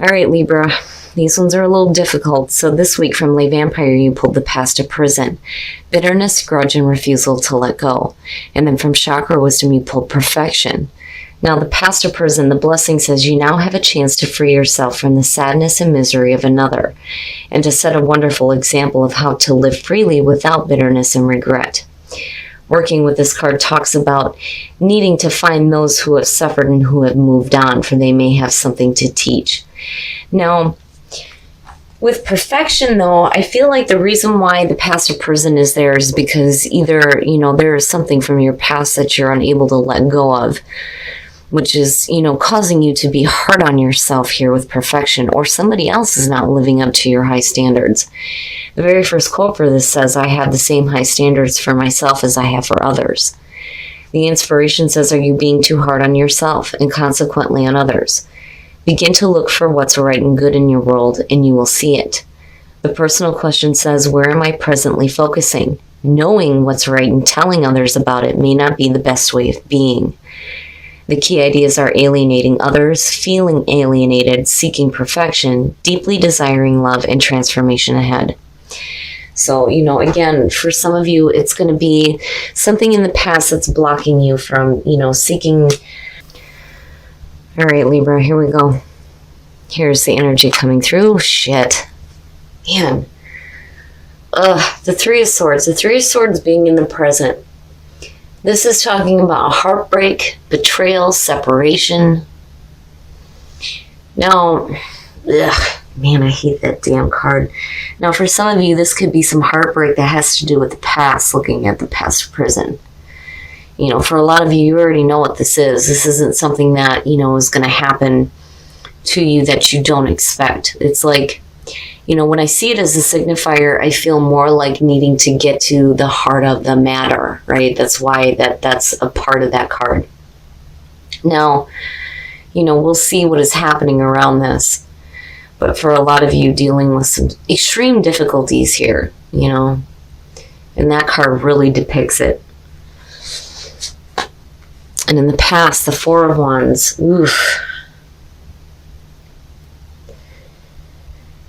All right, Libra. These ones are a little difficult. So this week from Lay Vampire, you pulled the past to prison. Bitterness, grudge, and refusal to let go. And then from Chakra Wisdom, you pulled perfection. Now, the past to prison, the blessing says you now have a chance to free yourself from the sadness and misery of another, and to set a wonderful example of how to live freely without bitterness and regret. Working with this card talks about needing to find those who have suffered and who have moved on, for they may have something to teach. Now, with perfection, though, I feel like the reason why the past to prison is there is because either, there is something from your past that you're unable to let go of, which is, causing you to be hard on yourself here with perfection, or somebody else is not living up to your high standards. The very first quote for this says, I have the same high standards for myself as I have for others. The inspiration says, are you being too hard on yourself and consequently on others? Begin to look for what's right and good in your world, and you will see it. The personal question says, where am I presently focusing? Knowing what's right and telling others about it may not be the best way of being. The key ideas are alienating others, feeling alienated, seeking perfection, deeply desiring love, and transformation ahead. So, again, for some of you, it's going to be something in the past that's blocking you from, seeking. All right, Libra, here we go. Here's the energy coming through. Shit. Man. The Three of Swords. The Three of Swords being in the present. This is talking about heartbreak, betrayal, separation. Now, man, I hate that damn card. Now, for some of you, this could be some heartbreak that has to do with the past, looking at the past prison. For a lot of you, you already know what this is. This isn't something that, is going to happen to you that you don't expect. It's like, when I see it as a signifier, I feel more like needing to get to the heart of the matter, right? That's why that's a part of that card. Now, we'll see what is happening around this. But for a lot of you dealing with some extreme difficulties here, and that card really depicts it. And in the past, the Four of Wands, oof.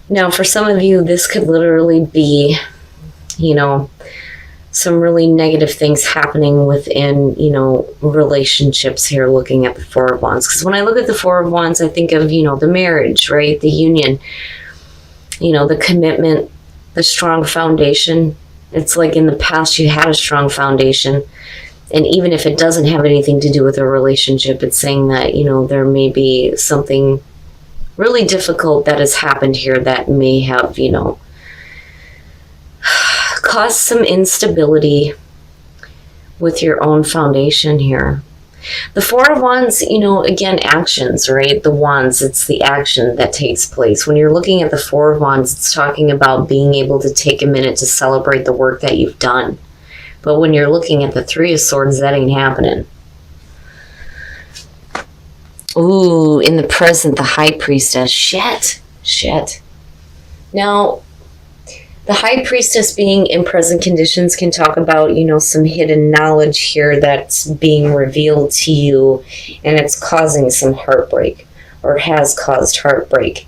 Now, for some of you, this could literally be, some really negative things happening within, relationships here, looking at the Four of Wands. Because when I look at the Four of Wands, I think of, the marriage, right? The union, the commitment, the strong foundation. It's like in the past you had a strong foundation. And even if it doesn't have anything to do with a relationship, it's saying that, there may be something really difficult that has happened here that may have, caused some instability with your own foundation here. The Four of Wands, again, actions, right? The Wands, it's the action that takes place. When you're looking at the Four of Wands, it's talking about being able to take a minute to celebrate the work that you've done. But when you're looking at the Three of Swords, that ain't happening. Ooh, in the present, the High Priestess. Shit. Now, the High Priestess being in present conditions can talk about, some hidden knowledge here that's being revealed to you, and it's causing some heartbreak, or has caused heartbreak.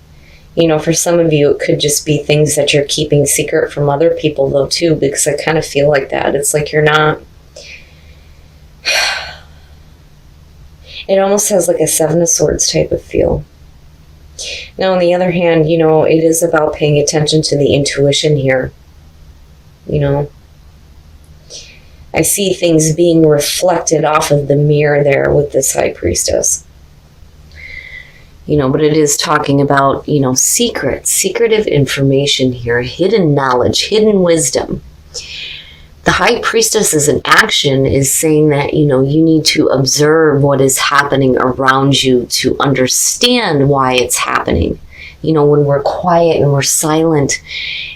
For some of you, it could just be things that you're keeping secret from other people, though, too, because I kind of feel like that. It's like you're not... It almost has like a Seven of Swords type of feel. Now, on the other hand, it is about paying attention to the intuition here. I see things being reflected off of the mirror there with this High Priestess. But it is talking about, secretive information here, hidden knowledge, hidden wisdom. The High Priestess as an action is saying that, you need to observe what is happening around you to understand why it's happening. When we're quiet and we're silent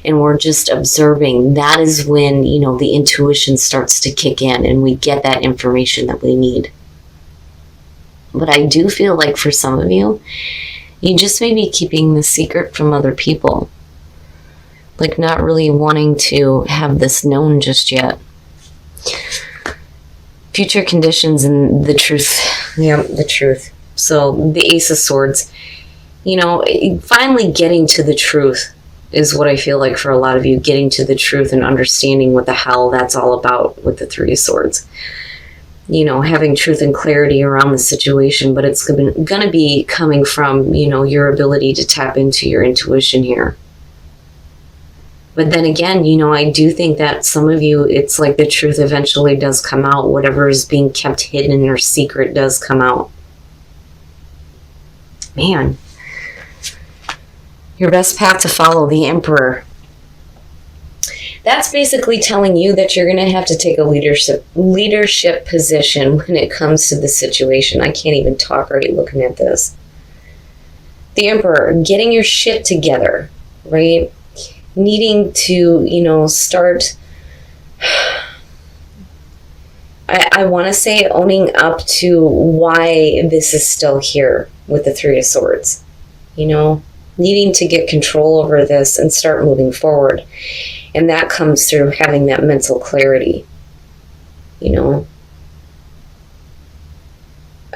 and we're just observing, that is when, the intuition starts to kick in and we get that information that we need. But I do feel like for some of you, you just may be keeping the secret from other people. Like not really wanting to have this known just yet. Future conditions and the truth. Yeah, the truth. So the Ace of Swords. You know, finally getting to the truth is what I feel like for a lot of you, getting to the truth and understanding what the hell that's all about with the Three of Swords. You know, having truth and clarity around the situation, but it's going to be coming from, you know, your ability to tap into your intuition here. But then again, you know, I do think that some of you, it's like the truth eventually does come out. Whatever is being kept hidden or secret does come out. Man. Your best path to follow, the Emperor. That's basically telling you that you're going to have to take a leadership position when it comes to the situation. I can't even talk right looking at this. The Emperor, getting your shit together, right? Needing to, you know, start, I want to say owning up to why this is still here with the Three of Swords. You know, needing to get control over this and start moving forward. And that comes through having that mental clarity, you know.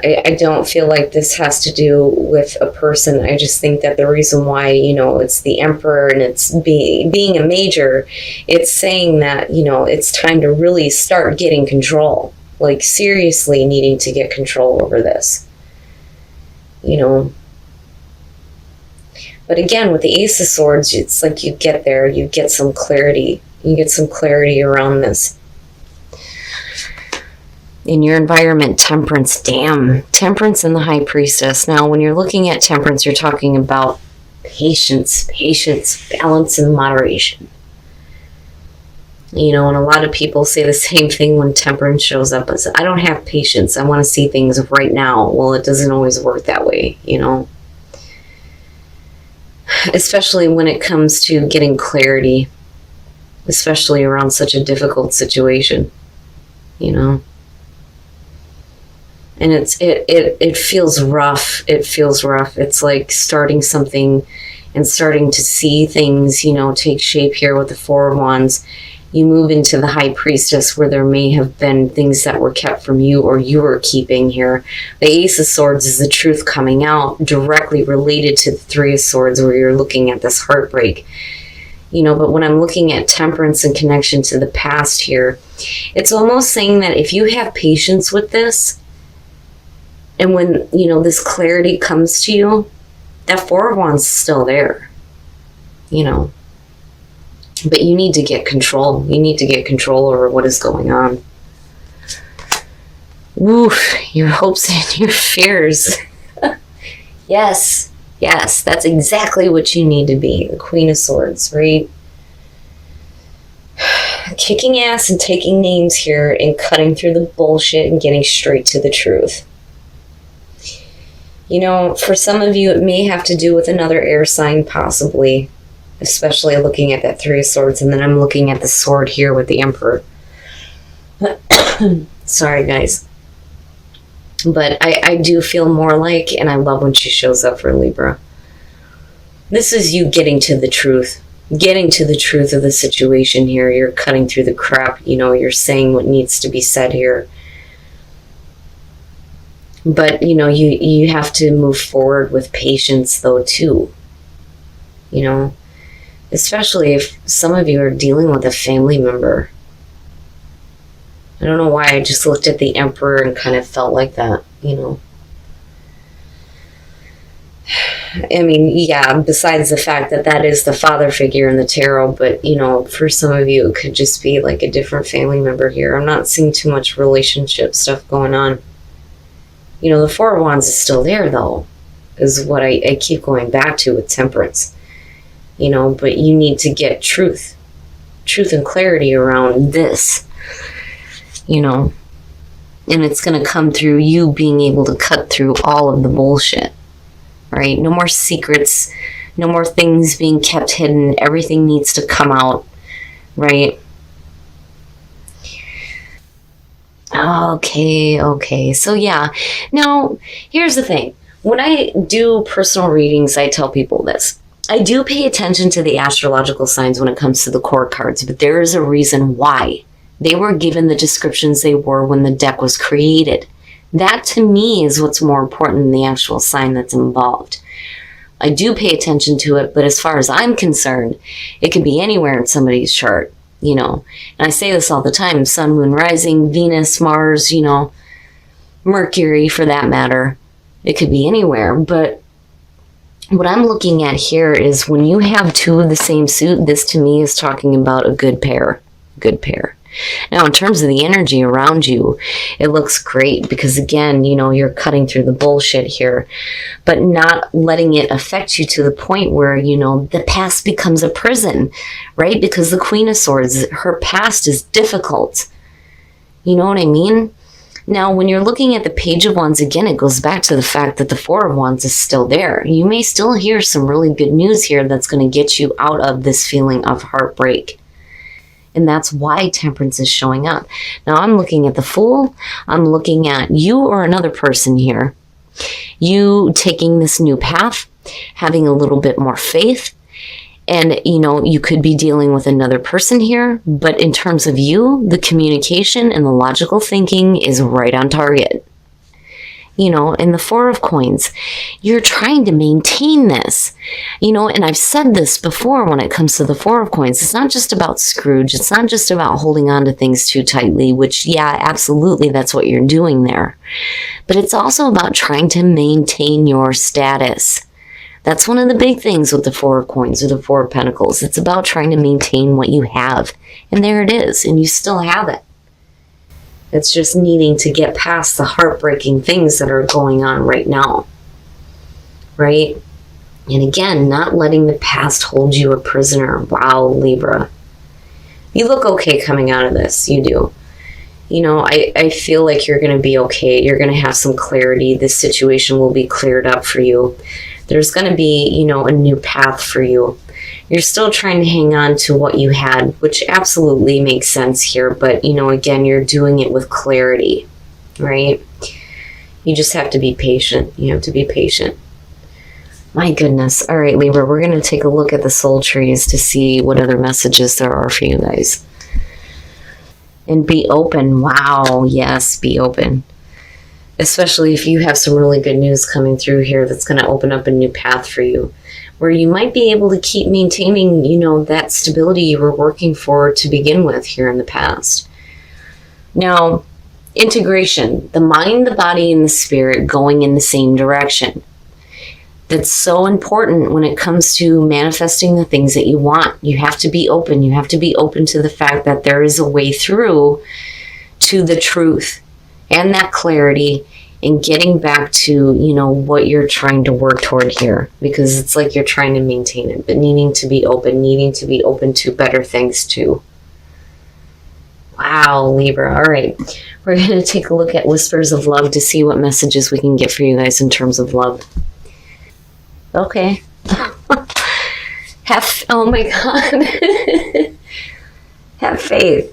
I don't feel like this has to do with a person. I just think that the reason why, you know, it's the Emperor and it's being a major, it's saying that, you know, it's time to really start getting control. Like, seriously needing to get control over this, you know. But again, with the Ace of Swords, it's like you get there, you get some clarity. You get some clarity around this. In your environment, Temperance, damn. Temperance and the High Priestess. Now, when you're looking at Temperance, you're talking about patience, balance, and moderation. You know, and a lot of people say the same thing when Temperance shows up. As, I don't have patience. I want to see things right now. Well, it doesn't always work that way, you know. Especially when it comes to getting clarity. Especially around such a difficult situation, you know. And it feels rough. It feels rough. It's like starting something and starting to see things, you know, take shape here with the Four of Wands. You move into the High Priestess where there may have been things that were kept from you or you were keeping here. The Ace of Swords is the truth coming out directly related to the Three of Swords where you're looking at this heartbreak. You know, but when I'm looking at Temperance in connection to the past here, it's almost saying that if you have patience with this, and when, you know, this clarity comes to you, that Four of Wands is still there, you know. But you need to get control. You need to get control over what is going on. Woof, your hopes and your fears. Yes, that's exactly what you need to be. The Queen of Swords, right? Kicking ass and taking names here and cutting through the bullshit and getting straight to the truth. You know, for some of you, it may have to do with another air sign, possibly. Especially looking at that Three of Swords. And then I'm looking at the sword here with the Emperor. Sorry, guys. But I do feel more like, and I love when she shows up for Libra. This is you getting to the truth. Getting to the truth of the situation here. You're cutting through the crap. You know, you're saying what needs to be said here. But, you know, you have to move forward with patience, though, too. You know, especially if some of you are dealing with a family member. I don't know why I just looked at the Emperor and kind of felt like that, you know. I mean, yeah, besides the fact that that is the father figure in the tarot, but, you know, for some of you, it could just be like a different family member here. I'm not seeing too much relationship stuff going on. You know, the Four of Wands is still there, though, is what I keep going back to with Temperance. You know, but you need to get truth and clarity around this, you know, and it's going to come through you being able to cut through all of the bullshit, right? No more secrets, no more things being kept hidden. Everything needs to come out, right? Okay. So yeah, now here's the thing. When I do personal readings, I tell people this. I do pay attention to the astrological signs when it comes to the core cards, but there is a reason why they were given the descriptions they were when the deck was created. That to me is what's more important than the actual sign that's involved. I do pay attention to it, but as far as I'm concerned, it could be anywhere in somebody's chart, And I say this all the time, sun, moon, rising, Venus, Mars, Mercury for that matter. It could be anywhere, but what I'm looking at here is when you have two of the same suit, this to me is talking about a good pair. Now, in terms of the energy around you, it looks great because, again, you're cutting through the bullshit here, but not letting it affect you to the point where, the past becomes a prison, right? Because the Queen of Swords, her past is difficult. You know what I mean? Now, when you're looking at the Page of Wands, again, it goes back to the fact that the Four of Wands is still there. You may still hear some really good news here that's going to get you out of this feeling of heartbreak. And that's why Temperance is showing up. Now, I'm looking at the Fool. I'm looking at you or another person here. You taking this new path, having a little bit more faith. And, you could be dealing with another person here. But in terms of you, the communication and the logical thinking is right on target. In the Four of Coins, you're trying to maintain this, and I've said this before when it comes to the Four of Coins. It's not just about Scrooge. It's not just about holding on to things too tightly, which, yeah, absolutely, that's what you're doing there. But it's also about trying to maintain your status. That's one of the big things with the Four of Coins or the Four of Pentacles. It's about trying to maintain what you have. And there it is, and you still have it. It's just needing to get past the heartbreaking things that are going on right now, right? And again, not letting the past hold you a prisoner. Wow, Libra. You look okay coming out of this. You do. I feel like you're going to be okay. You're going to have some clarity. This situation will be cleared up for you. There's going to be, a new path for you. You're still trying to hang on to what you had, which absolutely makes sense here. But, again, you're doing it with clarity, right? You just have to be patient. You have to be patient. My goodness. All right, Libra, we're going to take a look at the soul trees to see what other messages there are for you guys. And be open. Wow. Yes, be open. Especially if you have some really good news coming through here that's going to open up a new path for you, where you might be able to keep maintaining, that stability you were working for to begin with here in the past. Now, integration, the mind, the body, and the spirit going in the same direction. That's so important when it comes to manifesting the things that you want. You have to be open. You have to be open to the fact that there is a way through to the truth and that clarity and getting back to, what you're trying to work toward here, because it's like you're trying to maintain it, but needing to be open to better things too. Wow, Libra. All right. We're going to take a look at Whispers of Love to see what messages we can get for you guys in terms of love. Okay. Oh my God. Have faith.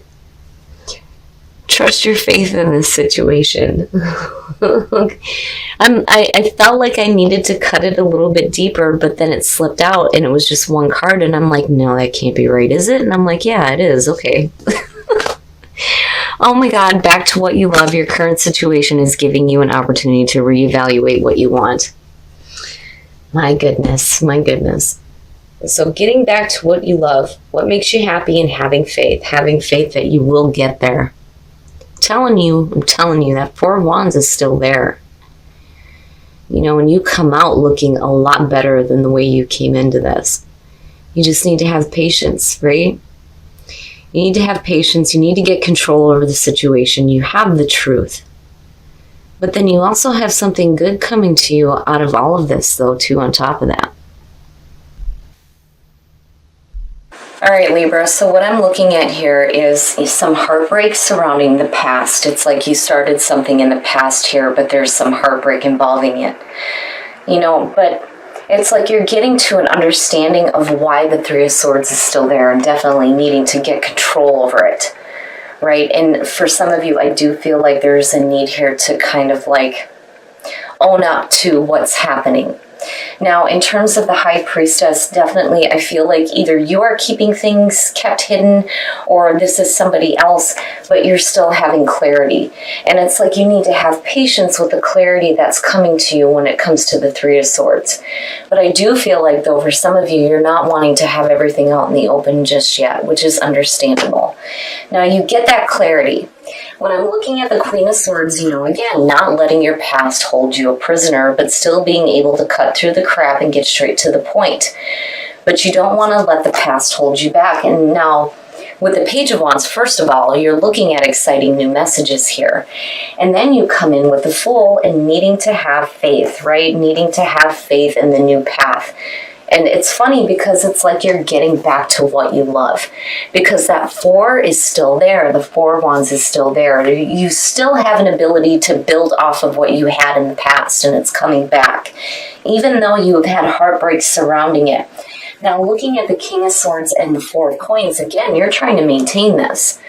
Trust your faith in this situation. I felt like I needed to cut it a little bit deeper, but then it slipped out and it was just one card. And I'm like, no, that can't be right, is it? And I'm like, yeah, it is. Okay. Oh my God, back to what you love. Your current situation is giving you an opportunity to reevaluate what you want. My goodness, my goodness. So getting back to what you love, what makes you happy, and having faith that you will get there. I'm telling you, that Four of Wands is still there. When you come out looking a lot better than the way you came into this. You just need to have patience, right? You need to have patience. You need to get control over the situation. You have the truth. But then you also have something good coming to you out of all of this, though, too, on top of that. All right, Libra, so what I'm looking at here is some heartbreak surrounding the past. It's like you started something in the past here, but there's some heartbreak involving it. But it's like you're getting to an understanding of why the Three of Swords is still there and definitely needing to get control over it, right? And for some of you, I do feel like there's a need here to kind of like own up to what's happening. Now, in terms of the High Priestess, definitely I feel like either you are keeping things kept hidden or this is somebody else, but you're still having clarity. And it's like you need to have patience with the clarity that's coming to you when it comes to the Three of Swords. But I do feel like, though, for some of you, you're not wanting to have everything out in the open just yet, which is understandable. Now, you get that clarity. When I'm looking at the Queen of Swords, again, not letting your past hold you a prisoner, but still being able to cut through the crap and get straight to the point. But you don't want to let the past hold you back. And now, with the Page of Wands, first of all, you're looking at exciting new messages here. And then you come in with the Fool and needing to have faith, right? Needing to have faith in the new path. And it's funny because it's like you're getting back to what you love. Because that Four is still there. The Four of Wands is still there. You still have an ability to build off of what you had in the past, and it's coming back. Even though you have had heartbreak surrounding it. Now, looking at the King of Swords and the Four of Coins, again, you're trying to maintain this.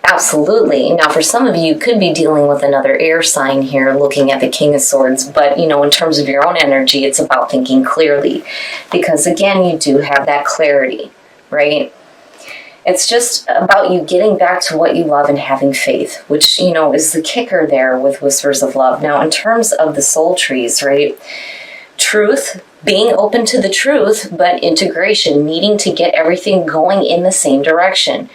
Absolutely. Now, for some of you, you could be dealing with another air sign here, looking at the King of Swords. But, in terms of your own energy, it's about thinking clearly. Because, again, you do have that clarity, right? It's just about you getting back to what you love and having faith, which, is the kicker there with Whispers of Love. Now, in terms of the soul trees, right? Truth, being open to the truth, but integration, needing to get everything going in the same direction.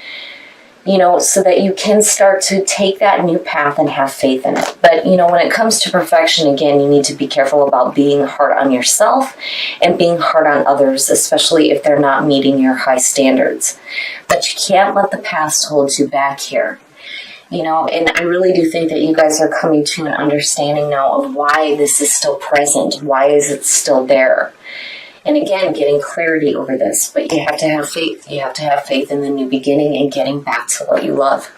So that you can start to take that new path and have faith in it. But, when it comes to perfection, again, you need to be careful about being hard on yourself and being hard on others, especially if they're not meeting your high standards. But you can't let the past hold you back here. And I really do think that you guys are coming to an understanding now of why this is still present. Why is it still there? And again, getting clarity over this, but you have to have faith. You have to have faith in the new beginning and getting back to what you love.